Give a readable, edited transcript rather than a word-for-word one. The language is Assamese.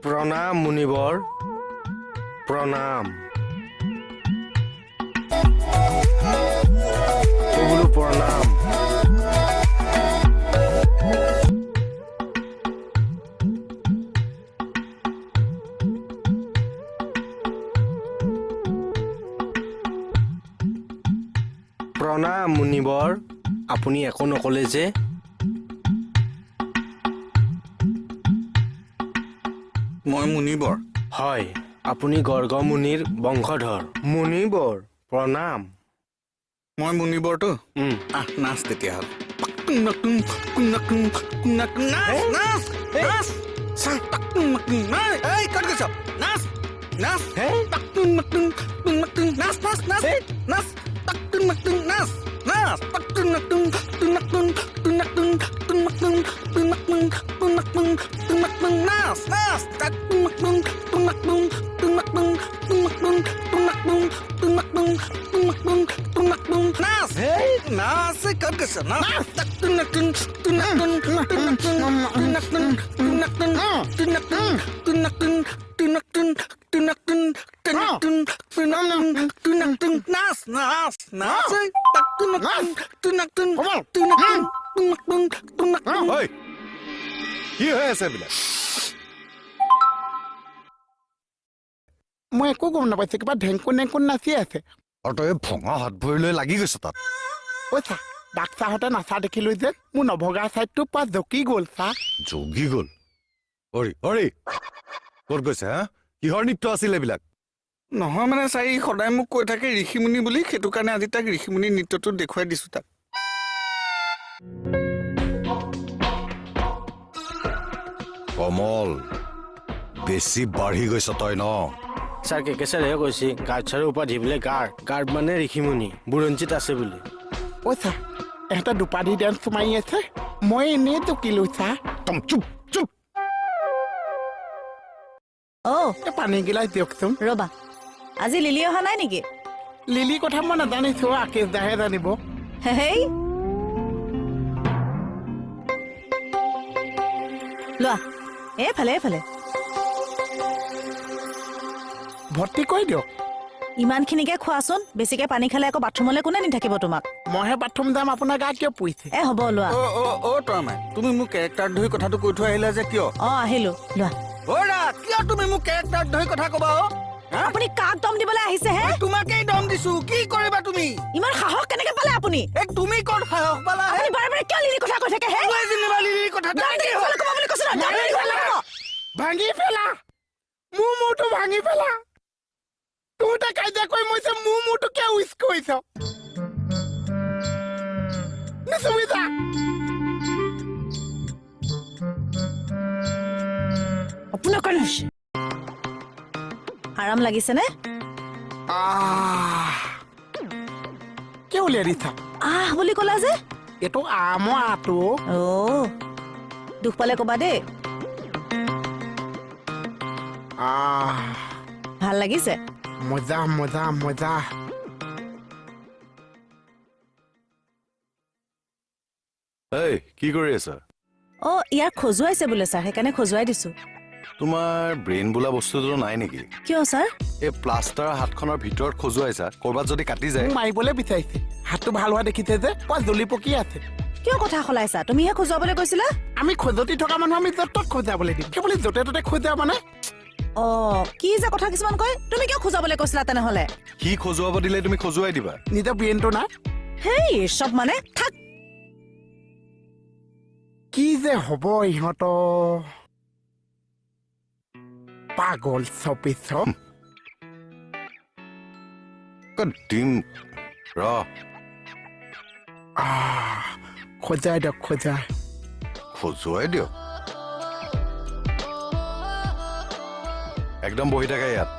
প্ৰণাম মুনিবৰ প্ৰণাম বোলো প্ৰণাম প্ৰণাম মুনিবৰ আপুনি একো নকলে যে মই মুনিবৰ হয় আপুনি গৰ্গ মুনিৰ বংশধৰ মুনিবৰ প্ৰণাম মই মুনিবৰটো নাচ তেতিয়াহ'লে কি হৈ আছে বিলাক মই একো গম নাপাইছো কিবা ঢেংকুন ঢেংকুন নাচি আছে আৰু তই ভঙা হাত ভৰি লৈ লাগি গৈছ তাত চা ডাক্তাৰহঁতে নাচা দেখিলো যে মোৰ নভগা চাইডটো পা জকি গ'ল চা জগি গ'ল হৰি হৰি ক'ত গৈছে হা কিহৰ নৃত্য আছিল এইবিলাক নহয় মানে চাই সদায় মোক কৈ থাকে ঋষিমুনি বুলি সেইটো কাৰণে আজি তাক ঋষিমুনি নৃত্যটো দেখুৱাই দিছো তাক কমল বেছি বাঢ়ি গৈছ তই ন ছাৰ কেকেচাৰে কৈছে গাৰ্ড ছাৰৰ উপাধি বোলে গাৰ্ড মানে ঋষিমুনি বুৰঞ্জীত আছে বুলি চা এহঁতে দুপাধি ডেন্স মাৰি আছে মই এনেই জকিলো চা চুপ চুপ এই পানী গিলাচ দিয়কচোন ৰবা আজি লিলি অহা নাই নেকি লিলি কথা মই নাজানিছো আকেশ দাহে জানিব হেই লোৱা এইফালে এইফালে ভৰ্তি কৰি দিয়ক ইমানখিনিকে খোৱাচোন বেছিকে পানী খালে আকৌ বাথৰুমলৈ কোনে নি থাকিব তোমাক মইহে বাথৰুম যাম আপোনাৰ গা কিয় পৰিছে হ'ব লোৱা তৰামাই তুমি মোক কেৰেক্টাৰ ধৰি কথাটো কৈ থৈ আহিলা যে কিয় আহিলো লোৱা কিয় তুমি মোক কেৰেক্টাৰ ধৰি কথা কবা আপুনি কাক দম দিবলৈ আহিছে হে তোমাকেই দম দিছো কি কৰিবা তুমি ইমান সাহস কেনেকে পালে আপুনি তুমি ক'ত সাহস পালা আপুনি বাৰে বাৰে কিয় লিলিৰ কথা কৈ থাকে হে লিলিৰ কথা ভাঙি পেলা মোৰ মূৰটো ভাঙি পেলা তোহোঁতে কাজিয়া কৰি মইছে মোৰ মূৰটো কিয় উইচ কৰিছ নিচুমিতা আপোনাৰ কাৰণে হৈছে আৰাম লাগিছেনে কিয় উলিয়াই দিছা বুলি ক'লা যে এইটো আমৰ আটো দুখ পালে ক'বা দেই ভাল লাগিছে মজা মজা মজা এই কি কৰি আছা ইয়াৰ খজুৱাইছে বোলে ছাৰ সেইকাৰণে খজুৱাই দিছো তোমাৰ ব্ৰেইন বোলা বস্তুটো নাই নেকি কিয় ছাৰ এই প্লাষ্টাৰ হাতখনৰ ভিতৰত খজুৱাইছা কৰবাত যদি কাটি যায় মাৰিবলৈ বিচাৰিছে হাতটো ভাল হোৱা দেখিছে যে পোৱা জ্বলি পকি আছে কিয় কথা সলাইছা তুমিহে খজুৱাবলৈ কৈছিলা আমি খজতি থকা মানুহ আমি য'ত ত'ত খজাবলৈ দিম সেই বুলি য'তে ত'তে খজা মানে কি যে কথা কিছুমান কয় তুমি কিয় খোজাবলৈ কৈছিলা তেনেহলে কি খজুৱাব দিলে তুমি খজুৱাই দিবা নিজৰ ব্ৰেইনটো নাই হেই সব মানে থাক কি যে হ'ব ইহঁতৰ পাগল চপিছ দিম ৰ খোজাই দিয়ক খোজাই খজুৱাই দিয়ক একদম বহি থাকে ইয়াত